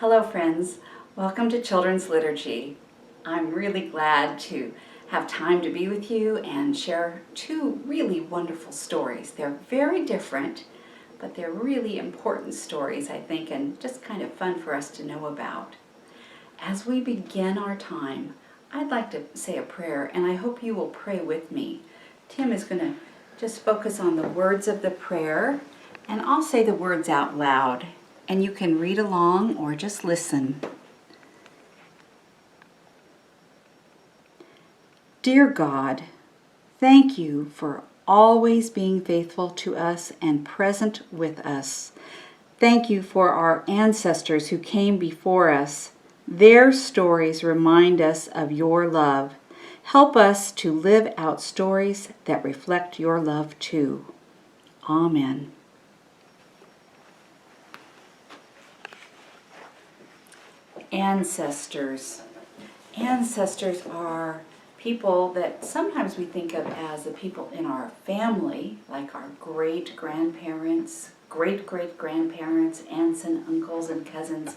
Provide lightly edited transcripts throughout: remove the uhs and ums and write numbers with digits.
Hello friends, welcome to Children's Liturgy. I'm really glad to have time to be with you and share two really wonderful stories. They're very different, but they're really important stories, I think, and just kind of fun for us to know about. As we begin our time, I'd like to say a prayer, and I hope you will pray with me. Tim is going to just focus on the words of the prayer, and I'll say the words out loud. And you can read along or just listen. Dear God, thank you for always being faithful to us and present with us. Thank you for our ancestors who came before us. Their stories remind us of your love. Help us to live out stories that reflect your love too. Amen. Ancestors. Ancestors are people that sometimes we think of as the people in our family, like our great-grandparents, great-great-grandparents, aunts and uncles and cousins,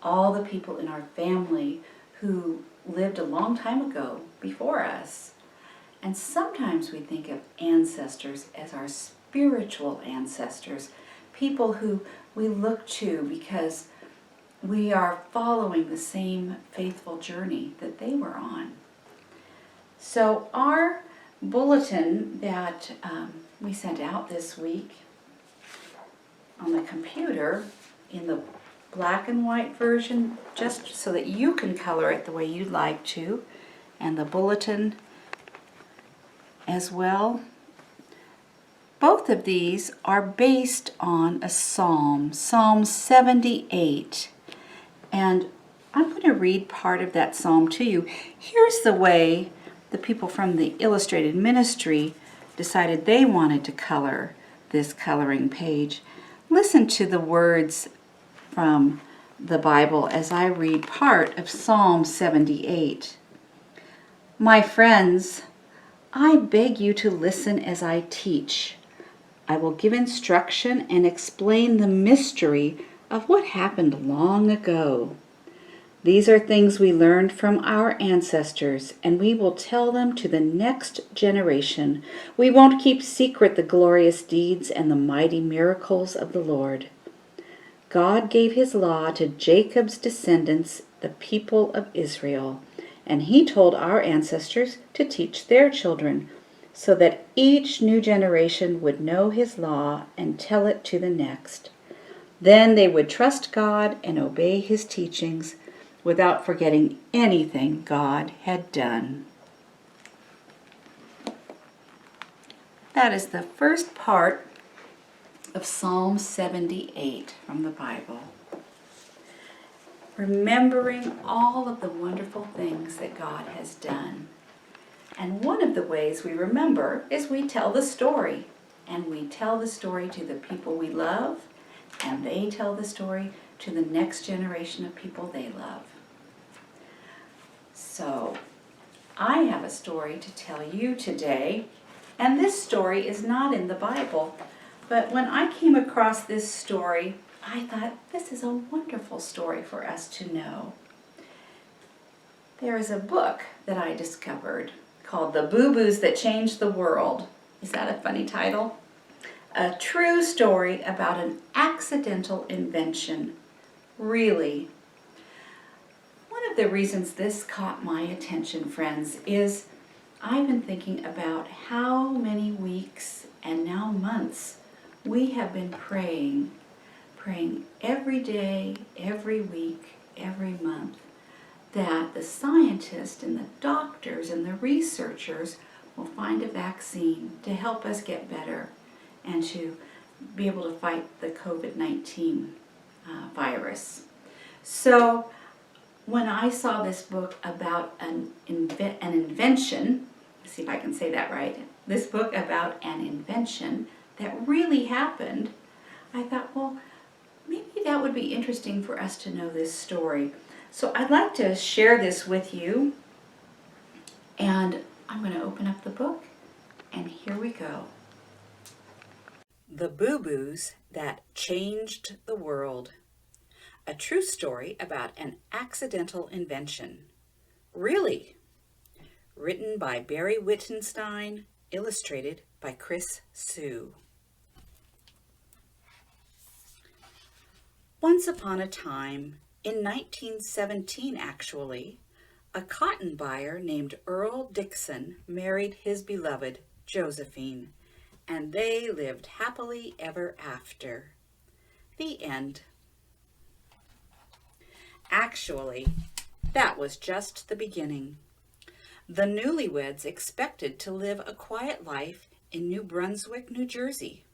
all the people in our family who lived a long time ago before us. And sometimes we think of ancestors as our spiritual ancestors, people who we look to because we are following the same faithful journey that they were on. So our bulletin that we sent out this week on the computer in the black and white version, just so that you can color it the way you'd like to, and the bulletin as well. Both of these are based on a psalm, Psalm 78. And I'm going to read part of that psalm to you. Here's the way the people from the Illustrated Ministry decided they wanted to color this coloring page. Listen to the words from the Bible as I read part of Psalm 78. My friends, I beg you to listen as I teach. I will give instruction and explain the mystery of what happened long ago. These are things we learned from our ancestors, and we will tell them to the next generation. We won't keep secret the glorious deeds and the mighty miracles of the Lord. God gave his law to Jacob's descendants, the people of Israel, and he told our ancestors to teach their children, so that each new generation would know his law and tell it to the next. Then they would trust God and obey his teachings without forgetting anything God had done. That is the first part of Psalm 78 from the Bible. Remembering all of the wonderful things that God has done. And one of the ways we remember is we tell the story. And we tell the story to the people we love, and they tell the story to the next generation of people they love. So, I have a story to tell you today, and this story is not in the Bible, but when I came across this story, I thought this is a wonderful story for us to know. There is a book that I discovered called The Boo-Boos That Changed the World. Is that a funny title? A true story about an accidental invention. Really. One of the reasons this caught my attention, friends, is I've been thinking about how many weeks and now months we have been praying every day, every week, every month, that the scientists and the doctors and the researchers will find a vaccine to help us get better and to be able to fight the COVID-19 virus. So when I saw this book about an invention, let's see if I can say that right, this book about an invention that really happened, I thought, well, maybe that would be interesting for us to know this story. So I'd like to share this with you, and I'm going to open up the book, and here we go. The Boo-Boos That Changed the World. a true story about an accidental invention. Really? Written by Barry Wittenstein, illustrated by Chris Hsu. Once upon a time, in 1917 actually, a cotton buyer named Earl Dixon married his beloved Josephine, and they lived happily ever after. The end. Actually, that was just the beginning. The newlyweds expected to live a quiet life in New Brunswick, New Jersey.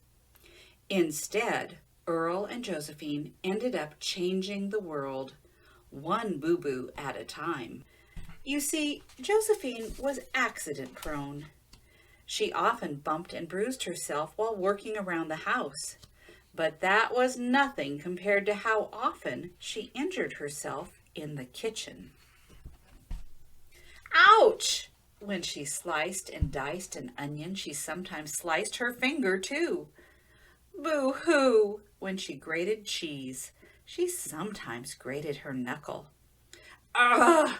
Instead, Earl and Josephine ended up changing the world, one boo-boo at a time. You see, Josephine was accident-prone. She often bumped and bruised herself while working around the house, but that was nothing compared to how often she injured herself in the kitchen. Ouch! When she sliced and diced an onion, she sometimes sliced her finger too. Boo-hoo! When she grated cheese, she sometimes grated her knuckle. Ugh!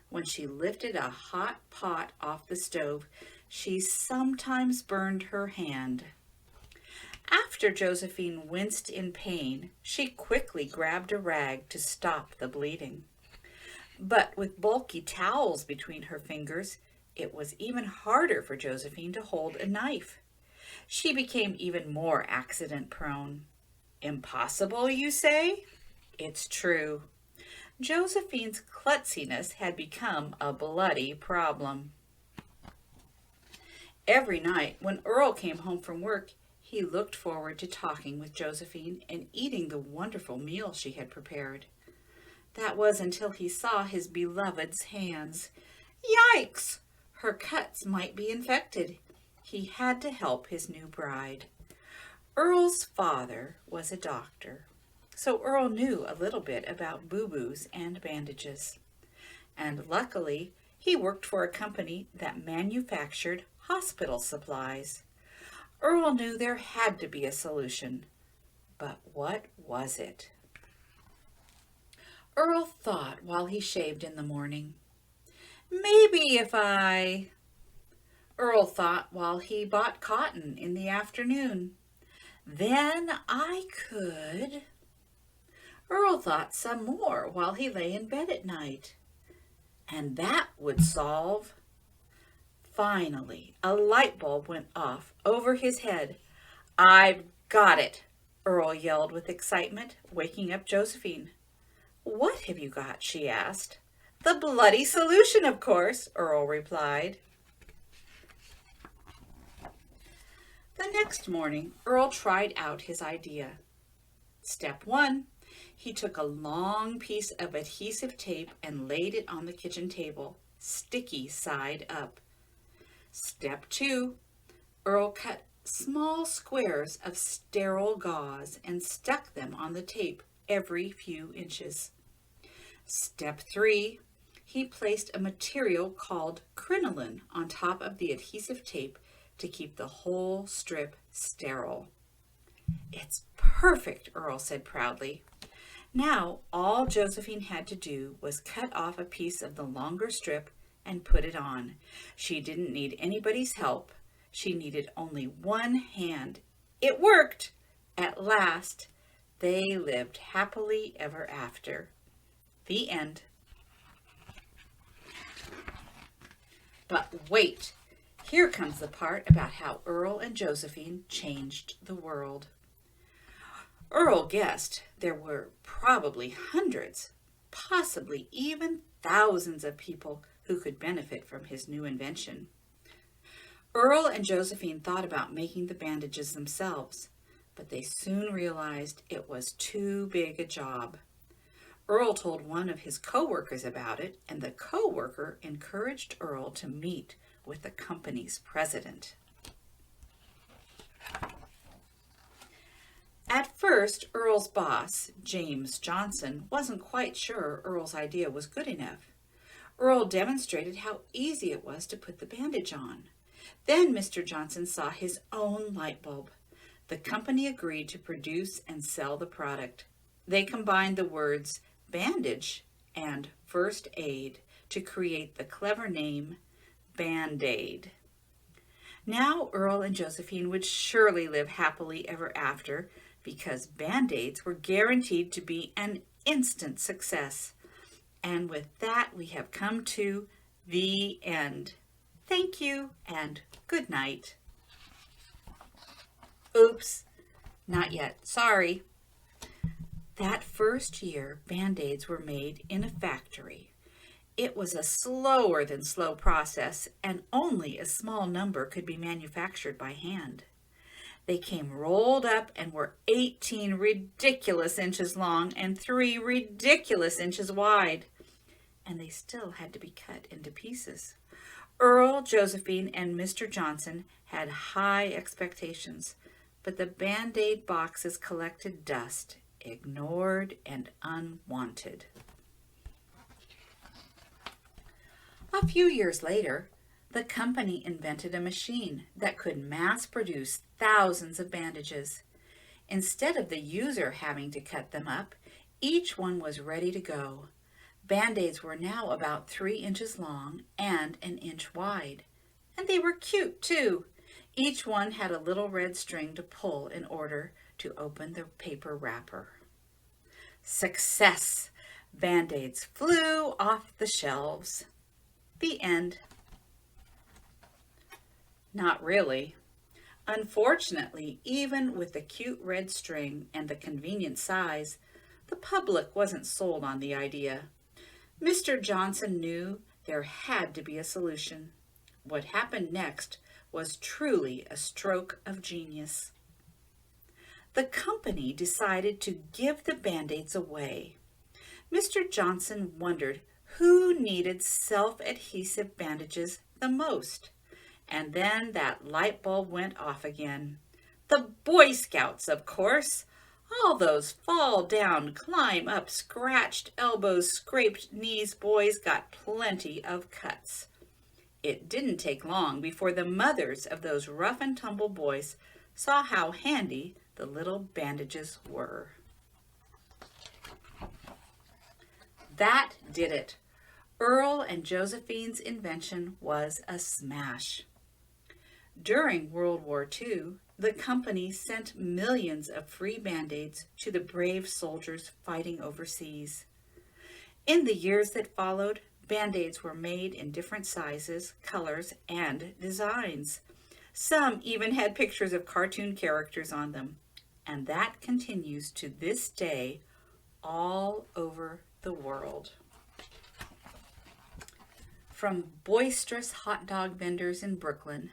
When she lifted a hot pot off the stove, she sometimes burned her hand. After Josephine winced in pain, she quickly grabbed a rag to stop the bleeding. But with bulky towels between her fingers, it was even harder for Josephine to hold a knife. She became even more accident-prone. Impossible, you say? It's true. Josephine's klutziness had become a bloody problem. Every night when Earl came home from work, he looked forward to talking with Josephine and eating the wonderful meal she had prepared. That was until he saw his beloved's hands. Yikes! Her cuts might be infected. He had to help his new bride. Earl's father was a doctor, so Earl knew a little bit about boo-boos and bandages. And luckily, he worked for a company that manufactured hospital supplies. Earl knew there had to be a solution, but what was it? Earl thought while he shaved in the morning. Maybe if I... Earl thought while he bought cotton in the afternoon. Then I could... Earl thought some more while he lay in bed at night. And that would solve... Finally, a light bulb went off over his head. I've got it, Earl yelled with excitement, waking up Josephine. What have you got? She asked. The bloody solution, of course, Earl replied. The next morning, Earl tried out his idea. Step 1. He took a long piece of adhesive tape and laid it on the kitchen table, sticky side up. Step 2. Earl cut small squares of sterile gauze and stuck them on the tape every few inches. Step 3. He placed a material called crinoline on top of the adhesive tape to keep the whole strip sterile. It's perfect, Earl said proudly. Now, all Josephine had to do was cut off a piece of the longer strip and put it on. She didn't need anybody's help. She needed only one hand. It worked! At last, they lived happily ever after. The end. But wait, here comes the part about how Earl and Josephine changed the world. Earl guessed there were probably hundreds, possibly even thousands of people who could benefit from his new invention. Earl and Josephine thought about making the bandages themselves, but they soon realized it was too big a job. Earl told one of his co-workers about it, and the co-worker encouraged Earl to meet with the company's president. At first, Earl's boss, James Johnson, wasn't quite sure Earl's idea was good enough. Earl demonstrated how easy it was to put the bandage on. Then Mr. Johnson saw his own light bulb. The company agreed to produce and sell the product. They combined the words bandage and first aid to create the clever name Band-Aid. Now Earl and Josephine would surely live happily ever after because Band-Aids were guaranteed to be an instant success. And with that, we have come to the end. Thank you and good night. Oops, not yet. Sorry. That first year, Band-Aids were made in a factory. It was a slower than slow process, and only a small number could be manufactured by hand. They came rolled up and were 18 ridiculous inches long and 3 ridiculous inches wide. And they still had to be cut into pieces. Earl, Josephine, and Mr. Johnson had high expectations, but the Band-Aid boxes collected dust, ignored and unwanted. A few years later, the company invented a machine that could mass produce thousands of bandages. Instead of the user having to cut them up, each one was ready to go. Band-Aids were now about 3 inches long and an inch wide. And they were cute too. Each one had a little red string to pull in order to open the paper wrapper. Success! Band-Aids flew off the shelves. The end. Not really. Unfortunately, even with the cute red string and the convenient size, the public wasn't sold on the idea. Mr. Johnson knew there had to be a solution. What happened next was truly a stroke of genius. The company decided to give the Band-Aids away. Mr. Johnson wondered who needed self-adhesive bandages the most. And then that light bulb went off again. The Boy Scouts, of course. All those fall down, climb up, scratched elbows, scraped knees boys got plenty of cuts. It didn't take long before the mothers of those rough and tumble boys saw how handy the little bandages were. That did it. Earl and Josephine's invention was a smash. During World War II, the company sent millions of free Band-Aids to the brave soldiers fighting overseas. In the years that followed, Band-Aids were made in different sizes, colors, and designs. Some even had pictures of cartoon characters on them. And that continues to this day all over the world. From boisterous hot dog vendors in Brooklyn,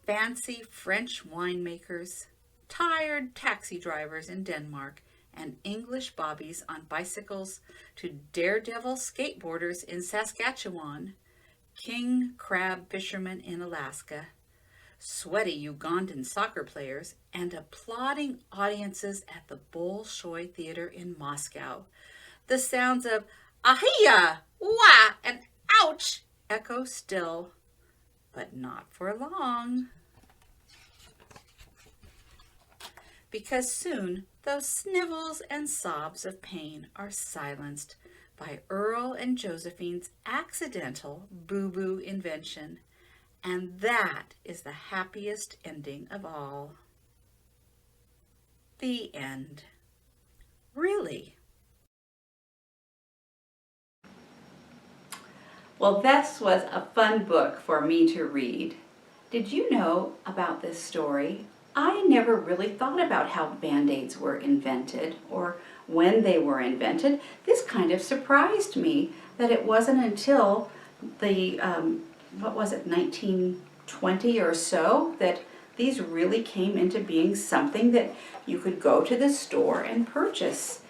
fancy French winemakers, tired taxi drivers in Denmark, and English bobbies on bicycles to daredevil skateboarders in Saskatchewan, king crab fishermen in Alaska, sweaty Ugandan soccer players, and applauding audiences at the Bolshoi Theater in Moscow. The sounds of ahiya, wah, and ouch echo still, but not for long. Because soon those snivels and sobs of pain are silenced by Earl and Josephine's accidental boo-boo invention. And that is the happiest ending of all. The end. Really. Well, this was a fun book for me to read. Did you know about this story? I never really thought about how Band-Aids were invented or when they were invented. This kind of surprised me that it wasn't until the, 1920 or so, that these really came into being something that you could go to the store and purchase.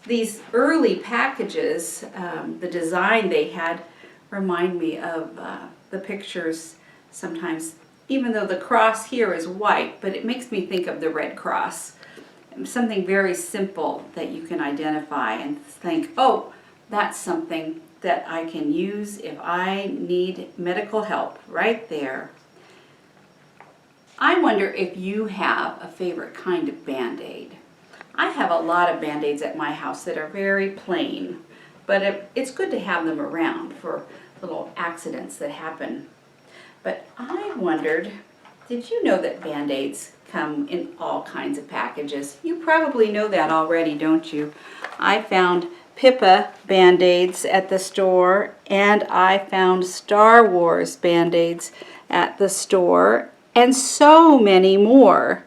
These early packages, the design they had remind me of the pictures sometimes, even though the cross here is white, but it makes me think of the Red Cross. Something very simple that you can identify and think, oh, that's something that I can use if I need medical help right there. I wonder if you have a favorite kind of Band-Aid. I have a lot of Band-Aids at my house that are very plain, but it's good to have them around for little accidents that happen. But I wondered, did you know that Band-Aids come in all kinds of packages? You probably know that already, don't you? I found Pippa Band-Aids at the store, and I found Star Wars Band-Aids at the store, and so many more.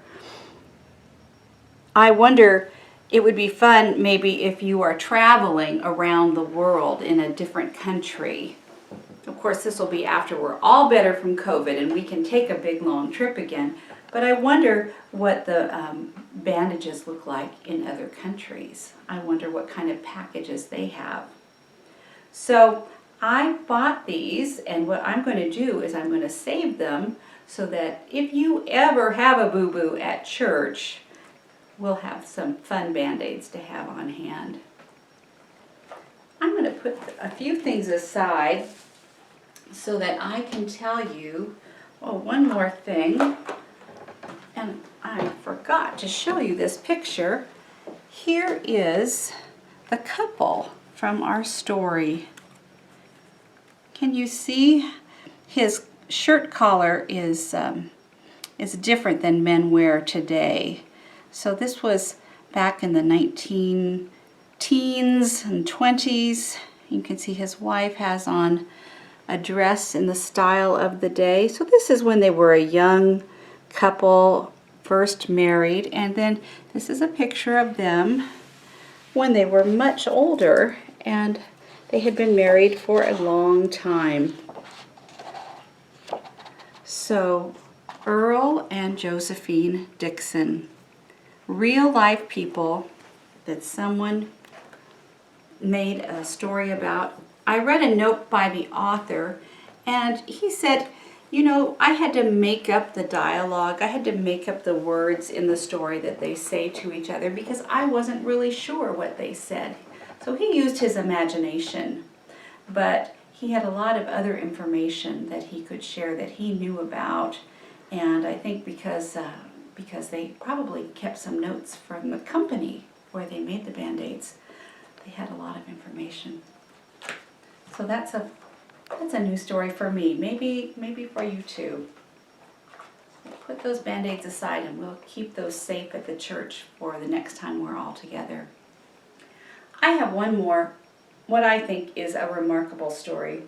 I wonder, it would be fun maybe if you are traveling around the world in a different country. Of course, this will be after we're all better from COVID and we can take a big long trip again. But I wonder what the bandages look like in other countries. I wonder what kind of packages they have. So I bought these, and what I'm going to do is I'm going to save them so that if you ever have a boo-boo at church, we'll have some fun Band-Aids to have on hand. I'm going to put a few things aside so that I can tell you, one more thing. And I forgot to show you this picture. Here is the couple from our story. Can you see? His shirt collar is different than men wear today. So this was back in the 19 teens and 20s. You can see his wife has on a dress in the style of the day. So this is when they were a young couple, first married, and then this is a picture of them when they were much older and they had been married for a long time. So Earl and Josephine Dixon, real life people that someone made a story about. I read a note by the author, and he said, you know, I had to make up the dialogue. I had to make up the words in the story that they say to each other because I wasn't really sure what they said. So he used his imagination, but he had a lot of other information that he could share that he knew about, and I think because they probably kept some notes from the company where they made the Band-Aids, they had a lot of information. So that's a new story for me, maybe for you too. Put those Band-Aids aside and we'll keep those safe at the church for the next time we're all together. I have one more, what I think is a remarkable story.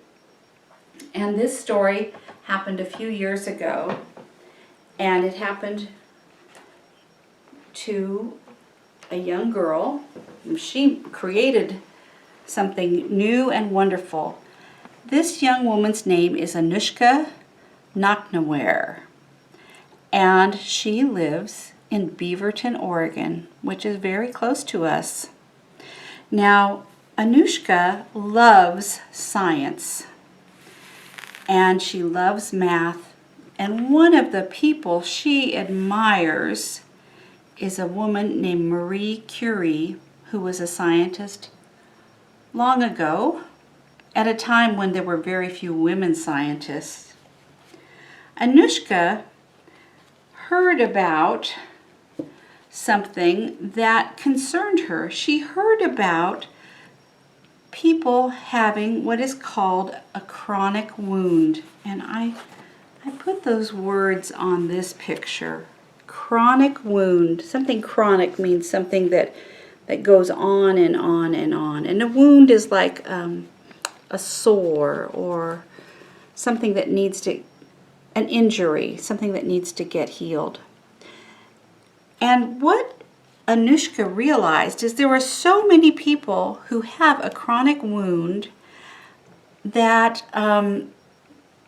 And this story happened a few years ago, and it happened to a young girl. She created something new and wonderful. This young woman's name is Anushka Naiknaware, and she lives in Beaverton, Oregon, which is very close to us. Now, Anushka loves science, and she loves math, and one of the people she admires is a woman named Marie Curie, who was a scientist long ago, at a time when there were very few women scientists. Anushka heard about something that concerned her. She heard about people having what is called a chronic wound. And I put those words on this picture. Chronic wound. Something chronic means something that goes on and on and on. And a wound is like a sore or something that needs to, an injury, something that needs to get healed. And what Anushka realized is there were so many people who have a chronic wound that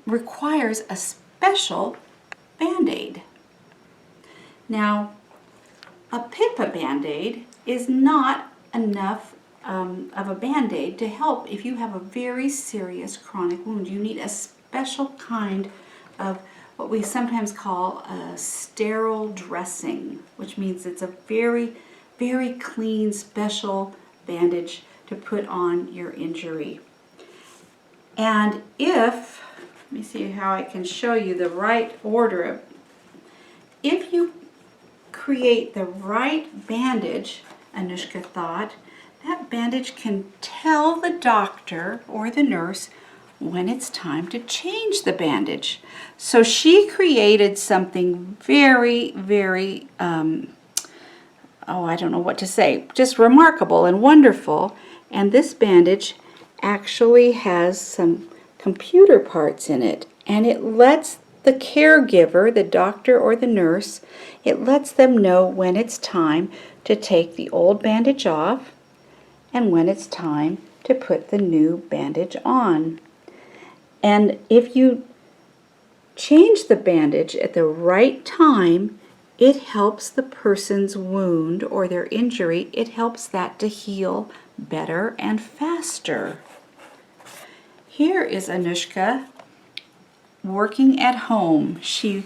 requires a special Band-Aid. Now, a Pippa Band-Aid is not enough of a Band-Aid to help if you have a very serious chronic wound. You need a special kind of what we sometimes call a sterile dressing, which means it's a very, very clean, special bandage to put on your injury. And if, let me see how I can show you the right order of, if you create the right bandage, Anushka thought, that bandage can tell the doctor or the nurse when it's time to change the bandage. So she created something very, very, I don't know what to say, just remarkable and wonderful. And this bandage actually has some computer parts in it, and it lets the caregiver, the doctor or the nurse, it lets them know when it's time to take the old bandage off and when it's time to put the new bandage on. And if you change the bandage at the right time, it helps the person's wound or their injury, it helps that to heal better and faster. Here is Anushka working at home. She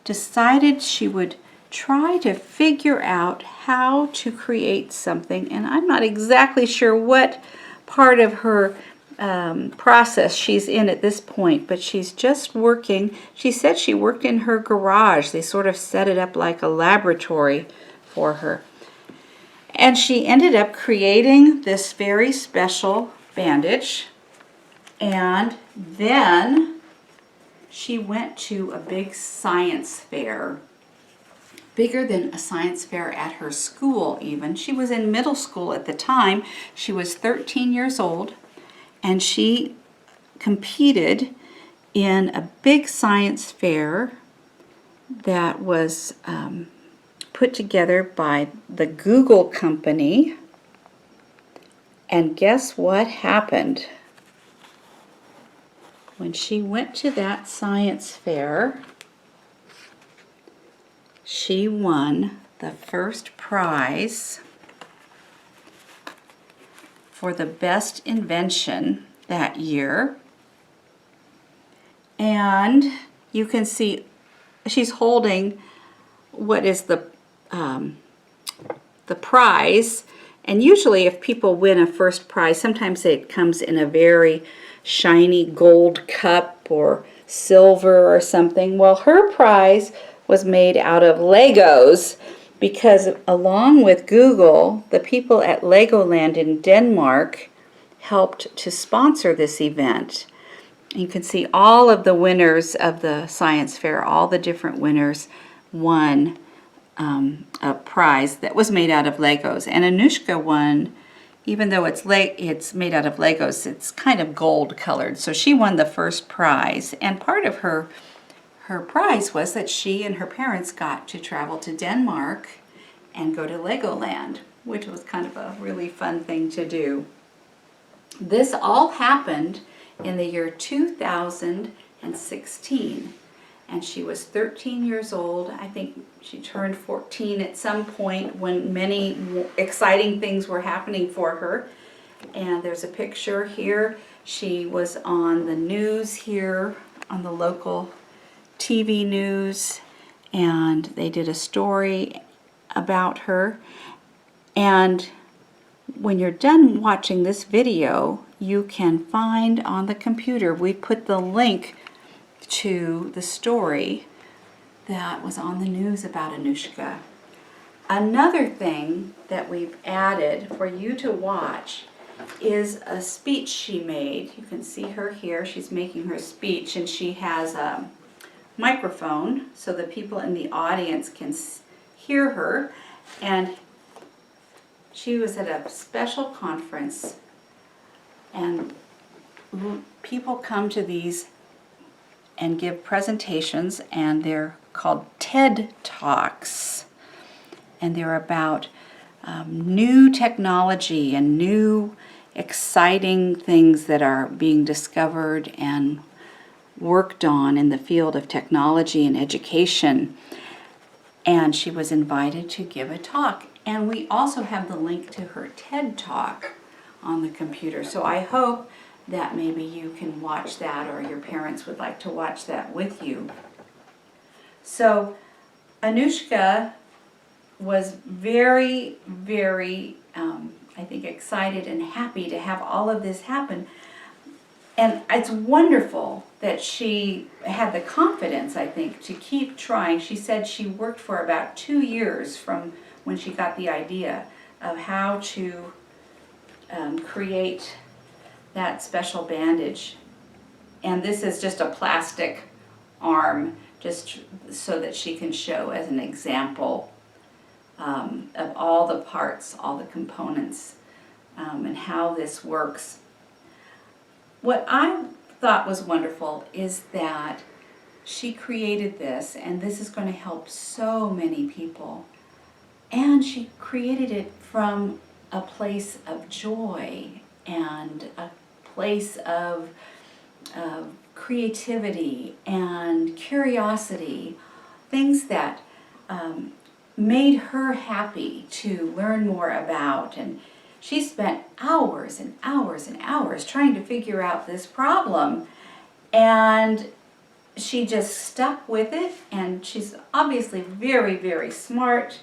decided she would try to figure out how to create something, and I'm not exactly sure what part of her process she's in at this point, but she's just working. She said she worked in her garage. They sort of set it up like a laboratory for her. And she ended up creating this very special bandage, and then she went to a big science fair, bigger than a science fair at her school even. She was in middle school at the time. She was 13 years old, and she competed in a big science fair that was put together by the Google company. And guess what happened? When she went to that science fair, she won the first prize for the best invention that year. And you can see she's holding what is the prize. And usually if people win a first prize, sometimes it comes in a very shiny gold cup or silver or something. Well, her prize was made out of Legos, because along with Google, the people at Legoland in Denmark helped to sponsor this event. You can see all of the winners of the science fair, all the different winners won a prize that was made out of Legos. And Anushka won, even though it's made out of Legos, it's kind of gold colored. So she won the first prize, and part of her prize was that she and her parents got to travel to Denmark and go to Legoland, which was kind of a really fun thing to do. This all happened in the year 2016, and she was 13 years old. I think she turned 14 at some point when many exciting things were happening for her. And there's a picture here. She was on the news here, on the local TV news, and they did a story about her. And when you're done watching this video, you can find on the computer, we put the link to the story that was on the news about Anushka. Another thing that we've added for you to watch is a speech she made. You can see her here. She's making her speech, and she has a microphone so the people in the audience can hear her. And she was at a special conference, and people come to these and give presentations, and they're called TED Talks, and they're about new technology and new exciting things that are being discovered and worked on in the field of technology and education. And she was invited to give a talk, and we also have the link to her TED Talk on the computer. So I hope that maybe you can watch that, or your parents would like to watch that with you. So Anushka was very, very, I think, excited and happy to have all of this happen. And it's wonderful that she had the confidence, I think, to keep trying. She said she worked for about 2 years from when she got the idea of how to create that special bandage. And this is just a plastic arm, just so that she can show as an example of all the parts, all the components, and how this works. What I thought was wonderful is that she created this, and this is going to help so many people. And she created it from a place of joy and a place of creativity and curiosity, things that made her happy to learn more about. And she spent hours and hours and hours trying to figure out this problem, and she just stuck with it, and she's obviously very, very smart,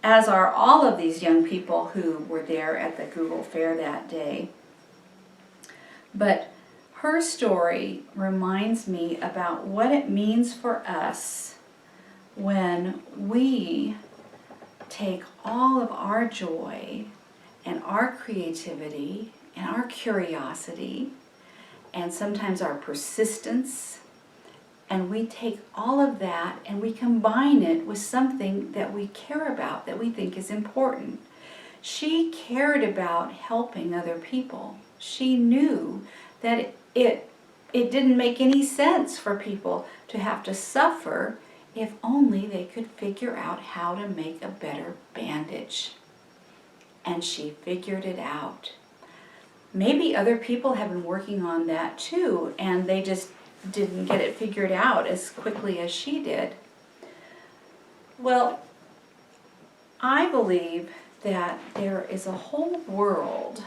as are all of these young people who were there at the Google Fair that day. But her story reminds me about what it means for us when we take all of our joy and our creativity and our curiosity and sometimes our persistence, and we take all of that and we combine it with something that we care about, that we think is important. She cared about helping other people. She knew that it didn't make any sense for people to have to suffer if only they could figure out how to make a better bandage. And she figured it out. Maybe other people have been working on that too, and they just didn't get it figured out as quickly as she did. Well, I believe that there is a whole world,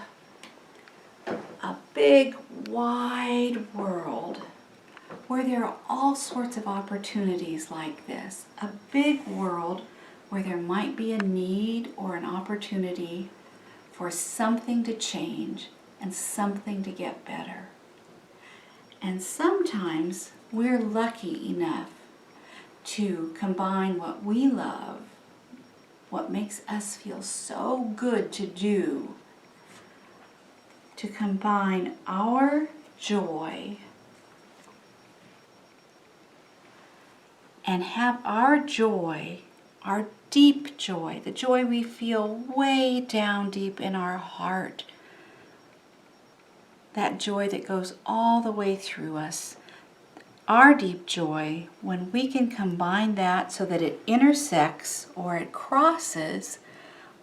a big, wide world, where there are all sorts of opportunities like this. A big world where there might be a need or an opportunity for something to change and something to get better. And sometimes we're lucky enough to combine what we love, what makes us feel so good to do, to combine our joy and have our joy, our deep joy, the joy we feel way down deep in our heart, that joy that goes all the way through us, our deep joy, when we can combine that so that it intersects or it crosses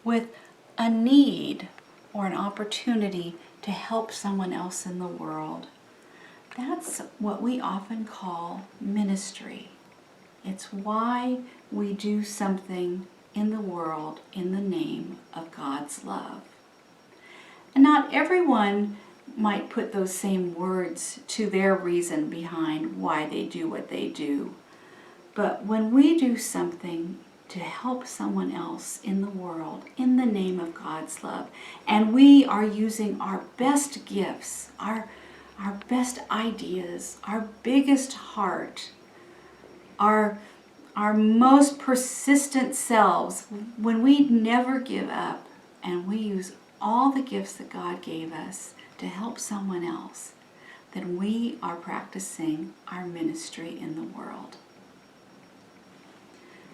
with a need or an opportunity to help someone else in the world. That's what we often call ministry. It's why we do something in the world in the name of God's love. And not everyone might put those same words to their reason behind why they do what they do. But when we do something to help someone else in the world in the name of God's love, and we are using our best gifts, our best ideas, our biggest heart, our most persistent selves, when we never give up and we use all the gifts that God gave us to help someone else, then we are practicing our ministry in the world.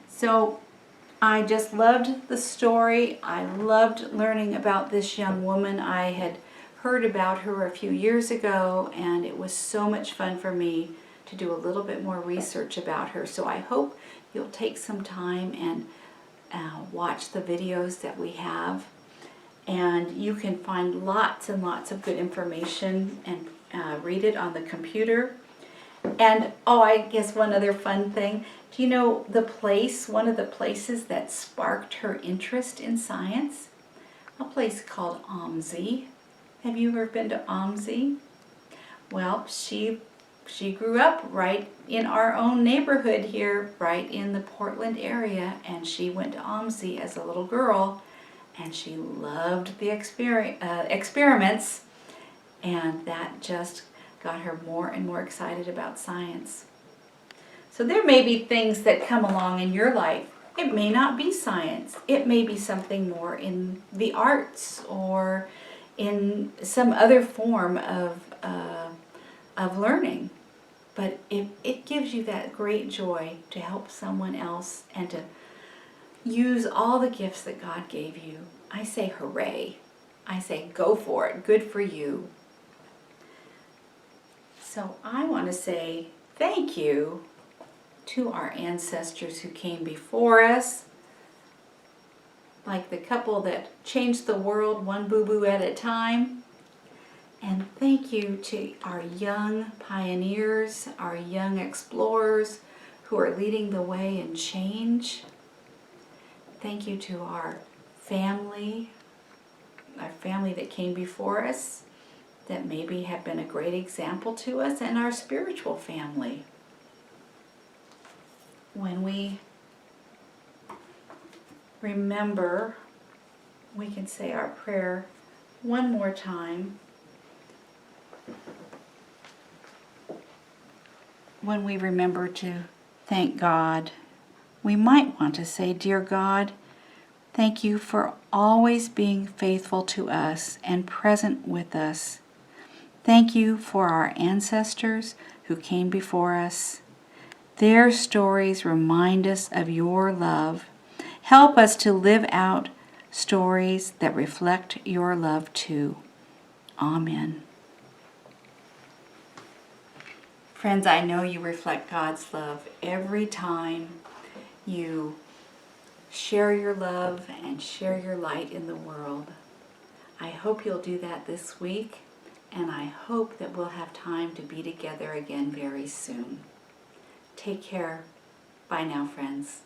So I just loved the story. I loved learning about this young woman. I had heard about her a few years ago, and it was so much fun for me to do a little bit more research about her. So I hope you'll take some time and watch the videos that we have. And you can find lots and lots of good information and read it on the computer. And I guess one other fun thing, do you know one of the places that sparked her interest in science? A place called OMSI. Have you ever been to OMSI? Well, she grew up right in our own neighborhood here, right in the Portland area, and she went to OMSI as a little girl, and she loved the experiments, And that just got her more and more excited about science. So there may be things that come along in your life. It may not be science. It may be something more in the arts or in some other form of learning. But it gives you that great joy to help someone else and to use all the gifts that God gave you. I say hooray. I say go for it. Good for you. So I want to say thank you to our ancestors who came before us, like the couple that changed the world one boo-boo at a time. And thank you to our young pioneers, our young explorers who are leading the way in change. Thank you to our family that came before us, that maybe have been a great example to us, and our spiritual family. When we remember, we can say our prayer one more time. When we remember to thank God, we might want to say, Dear God, thank you for always being faithful to us and present with us. Thank you for our ancestors who came before us. Their stories remind us of your love. Help us to live out stories that reflect your love too. Amen. Friends, I know you reflect God's love every time you share your love and share your light in the world. I hope you'll do that this week, and I hope that we'll have time to be together again very soon. Take care. Bye now, friends.